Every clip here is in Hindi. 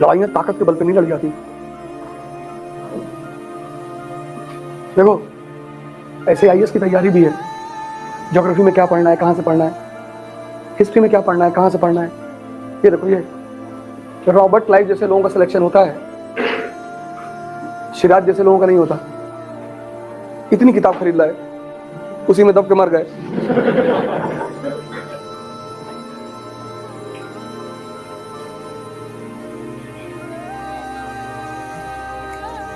लड़ाइयां ताकत के बल पे नहीं लड़ी जाती। देखो ऐसे आईएएस की तैयारी भी है, ज्योग्राफी में क्या पढ़ना है, कहां से पढ़ना है, हिस्ट्री में क्या पढ़ना है, कहां से पढ़ना है। ये देखो, ये रॉबर्ट क्लाइव जैसे लोगों का सिलेक्शन होता है, सिराज जैसे लोगों का नहीं होता। इतनी किताब खरीद लाए, उसी में दब के मर गए।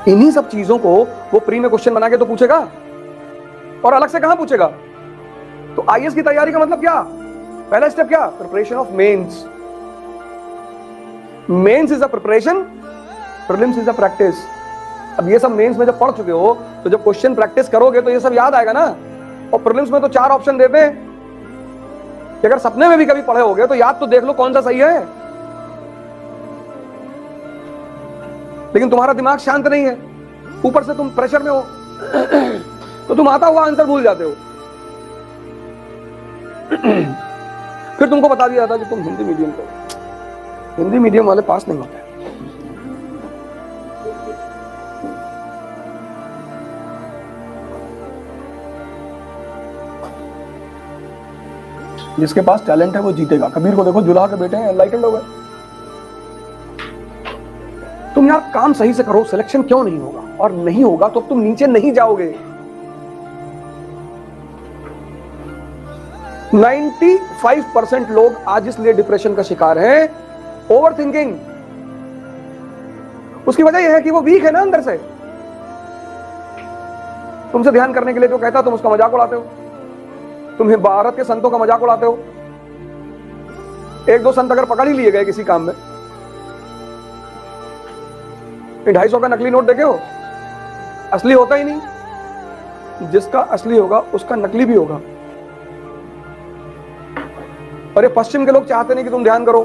इन्हीं सब चीजों को वो प्री में क्वेश्चन बना के तो पूछेगा, और अलग से कहां पूछेगा। तो आईएएस की तैयारी का मतलब क्या? पहला स्टेप क्या? Preparation of mains. Mains is a preparation, prelims is a practice. अब ये सब मेंस में जब पढ़ चुके हो तो जब क्वेश्चन प्रैक्टिस करोगे तो ये सब याद आएगा ना। और प्रीलिम्स में तो 4 ऑप्शन देते हैं कि अगर सपने में भी कभी पढ़े होगे तो याद तो देख लो कौन सा सही है। लेकिन तुम्हारा दिमाग शांत नहीं है, ऊपर से तुम प्रेशर में हो तो तुम आता हुआ आंसर भूल जाते हो। फिर तुमको बता दिया था कि तुम हिंदी मीडियम को, हिंदी मीडियम वाले पास नहीं होते। जिसके पास टैलेंट है वो जीतेगा। कबीर को देखो, जुलाहा के बेटे हैं, एनलाइटेंड हो गए। तुम यार काम सही से करो, सिलेक्शन क्यों नहीं होगा? और नहीं होगा तो तुम नीचे नहीं जाओगे। 95% लोग आज इसलिए डिप्रेशन का शिकार हैं, ओवर थिंकिंग। उसकी वजह यह है कि वो वीक है ना अंदर से। तुमसे ध्यान करने के लिए तो कहता, तुम उसका मजाक उड़ाते हो। तुम्हें भारत के संतों का मजाक उड़ाते हो। 1-2 संत अगर पकड़ ही लिए गए किसी काम में, 250 का नकली नोट देखे हो, असली होता ही नहीं। जिसका असली होगा उसका नकली भी होगा। और ये पश्चिम के लोग चाहते नहीं कि तुम ध्यान करो,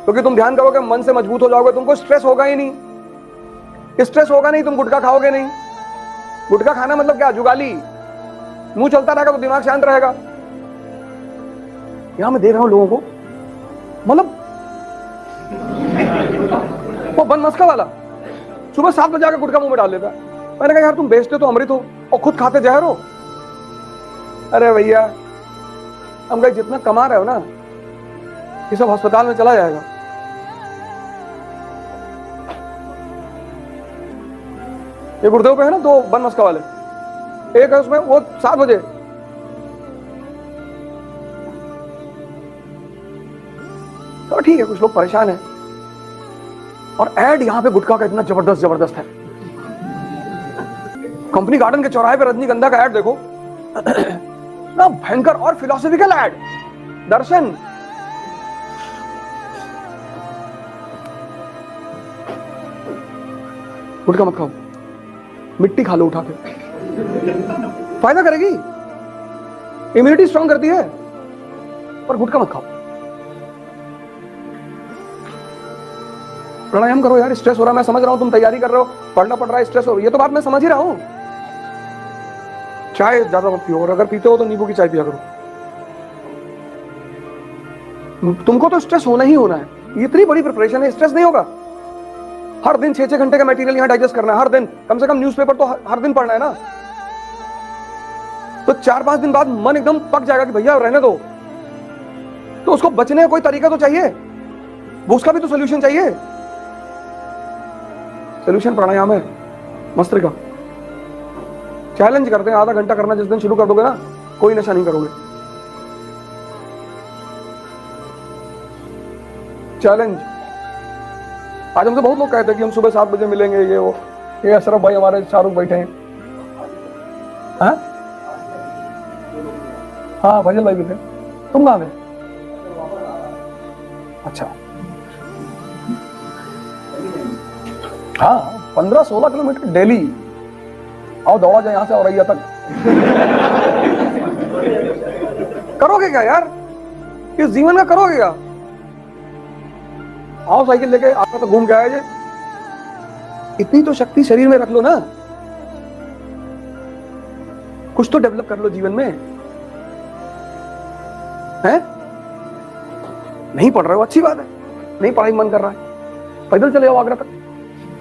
क्योंकि तुम ध्यान करोगे मन से मजबूत हो जाओगे, तुमको स्ट्रेस होगा ही नहीं। स्ट्रेस होगा नहीं, तुम गुटखा खाओगे नहीं। गुटखा खाना मतलब क्या? जुगाली। मुंह चलता रहेगा तो दिमाग शांत रहेगा। यहां मैं देख रहा हूं लोगों को, मतलब वो बनमस्का वाला सुबह 7 बजे आकर गुटखा मुंह में डाल लेता है। मैंने कहा यार तुम बेचते तो अमृत हो और खुद खाते जहर हो। अरे भैया, हम कहीं जितना कमा रहे हो ना, ये सब अस्पताल में चला जाएगा। ये गुरुदेव पे है ना 2 बनमस्का वाले, एक है उसमें वो 7 बजे। तो ठीक है, कुछ लोग परेशान हैं। और एड यहां पे गुटखा का इतना जबरदस्त है। कंपनी गार्डन के चौराहे पे रजनीगंधा का एड देखो ना, भयंकर और फिलोसॉफिकल एड। दर्शन, गुटखा मत खाओ, मिट्टी खा लो उठा के, फायदा करेगी, इम्यूनिटी स्ट्रांग करती है। पर गुटखा मत खाओ। प्राणायाम करो यार। स्ट्रेस हो रहा है, मैं समझ रहा हूं, तुम तैयारी कर रहे हो, पढ़ना पड़ रहा है, स्ट्रेस हो रही है, ये तो बात मैं समझ ही रहा हूं। चाय ज्यादा मत पियो, और अगर पीते हो तो नींबू की चाय पिया करो। तुमको तो स्ट्रेस होना ही होना है। इतनी बड़ी प्रिपरेशन है, स्ट्रेस नहीं होगा। हर दिन 6-6 घंटे का मटेरियल यहां डाइजेस्ट करना है, हर दिन कम से कम न्यूज़पेपर तो हर दिन पढ़ना है ना। तो 4-5 दिन बाद मन एकदम पक जाएगा कि भैया रहने दो। तो उसको बचने का कोई तरीका तो चाहिए, वो उसका भी तो सोल्यूशन चाहिए। सोल्यूशन प्राणायाम है, मस्तिष्क। चैलेंज करते हैं, आधा घंटा करना जिस दिन शुरू कर दोगे ना, कोई नशा नहीं करोगे। चैलेंज। आज हमसे बहुत लोग कहते हैं कि हम सुबह 7 बजे मिलेंगे, ये वो। ये अशरफ भाई हमारे शाहरुख बैठे हैं। हाँ फजल भाई भी थे। तुम कहाँ थे? अच्छा, हाँ 15-16 किलोमीटर डेली। आओ दौड़ा जाए यहां से औरैया तक। करोगे क्या यार? इस जीवन का करोगे क्या? आओ साइकिल लेके आपका तो घूम के आए। इतनी तो शक्ति शरीर में रख लो ना, कुछ तो डेवलप कर लो जीवन में। हैं? नहीं पढ़ रहे हो, अच्छी बात है, नहीं पढ़ाई मन कर रहा है, पैदल चले जाओ आगरा तक,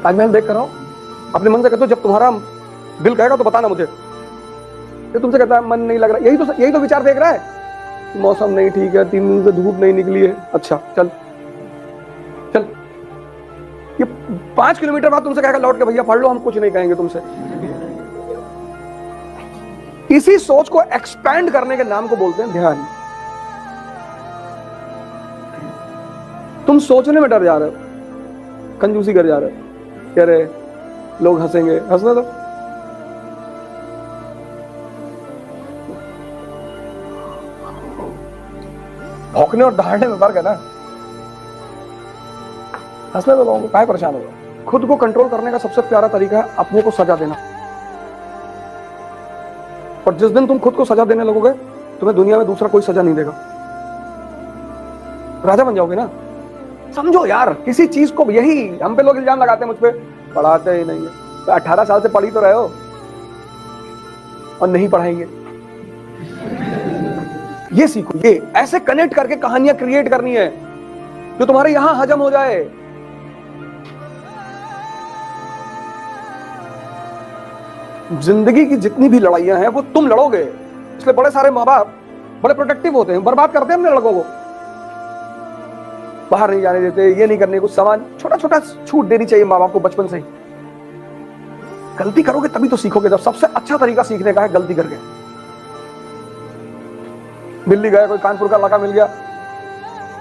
ताजमहल देख कर आओ। अपने मन से कहते हो जब तुम्हारा दिल कहेगा तो बताना मुझे। ये तुमसे कहता है मन नहीं लग रहा, यही तो विचार देख रहा है, मौसम नहीं ठीक है, 3 दिन से धूप नहीं निकली है, अच्छा चल चल। ये 5 किलोमीटर बाद तुमसे कहेगा लौट के भैया पढ़ लो, हम कुछ नहीं कहेंगे तुमसे। इसी सोच को एक्सपैंड करने के नाम को बोलते हैं ध्यान। तुम सोचने में डर जा रहे हो, कंजूसी कर जा रहे हो, कह रहे लोग हंसेंगे, हंसने दो। भौंकने और दहाड़ने में फर्क है ना, हंसने दो लोगों को, काहे परेशान होगा। खुद को कंट्रोल करने का सबसे प्यारा तरीका है अपने को सजा देना। और जिस दिन तुम खुद को सजा देने लगोगे, तुम्हें दुनिया में दूसरा कोई सजा नहीं देगा, राजा बन जाओगे ना। समझो यार, किसी चीज को, यही हम पे लोग इल्जाम लगाते हैं मुझ पे, पढ़ाते ही नहीं है। तो 18 साल से पढ़ी तो रहे हो और नहीं पढ़ाएंगे। ये सीखो, ये ऐसे कनेक्ट करके कहानियां क्रिएट करनी है जो तुम्हारे यहां हजम हो जाए। जिंदगी की जितनी भी लड़ाइयां हैं वो तुम लड़ोगे, इसलिए बड़े सारे माँ बाप बड़े प्रोटेक्टिव होते हैं, बर्बाद करते हैं अपने लड़कों को, बाहर नहीं जाने देते, ये नहीं करने, कुछ सामान छोटा छोटा छूट देनी चाहिए माँ बाप को बचपन से ही। गलती करोगे तभी तो सीखोगे। जब सबसे अच्छा तरीका सीखने का है गलती करके। दिल्ली गए, कोई कानपुर का लड़का मिल गया,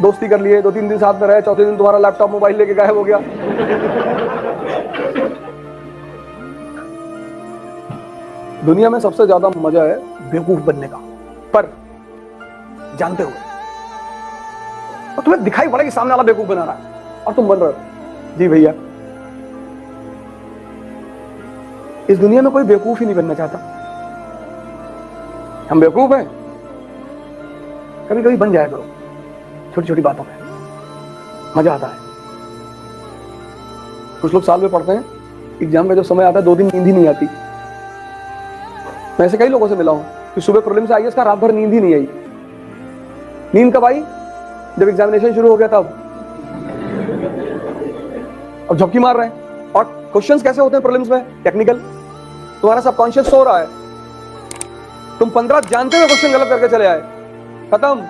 दोस्ती कर लिए, 2-3 दिन साथ में रहे, चौथे दिन तुम्हारा लैपटॉप मोबाइल लेके गायब हो गया। दुनिया में सबसे ज्यादा मजा है बेवकूफ बनने का, पर जानते हुए। और तुम्हें दिखाई पड़ेगा सामने वाला बेवकूफ बना रहा है और तुम बन रहे हो। जी भैया, इस दुनिया में कोई बेवकूफ ही नहीं बनना चाहता। हम बेवकूफ हैं, कभी कभी बन जाया करो, छोटी छोटी बातों में मजा आता है। कुछ लोग साल में पढ़ते हैं, एग्जाम का जब समय आता है 2 दिन नींद ही नहीं आती। मैं ऐसे कई लोगों से मिला हूं कि सुबह प्रीलिम्स से आईएएस का रात भर नींद ही नहीं आई। नींद कब आई? जब एग्जामिनेशन शुरू हो गया तब। अब झपकी मार रहे हैं। और क्वेश्चंस कैसे होते हैं प्रीलिम्स में? टेक्निकल। तुम्हारा सबकॉन्शियस सो रहा है, तुम 15 जानते हुए क्वेश्चन गलत करके चले आए, खत्म।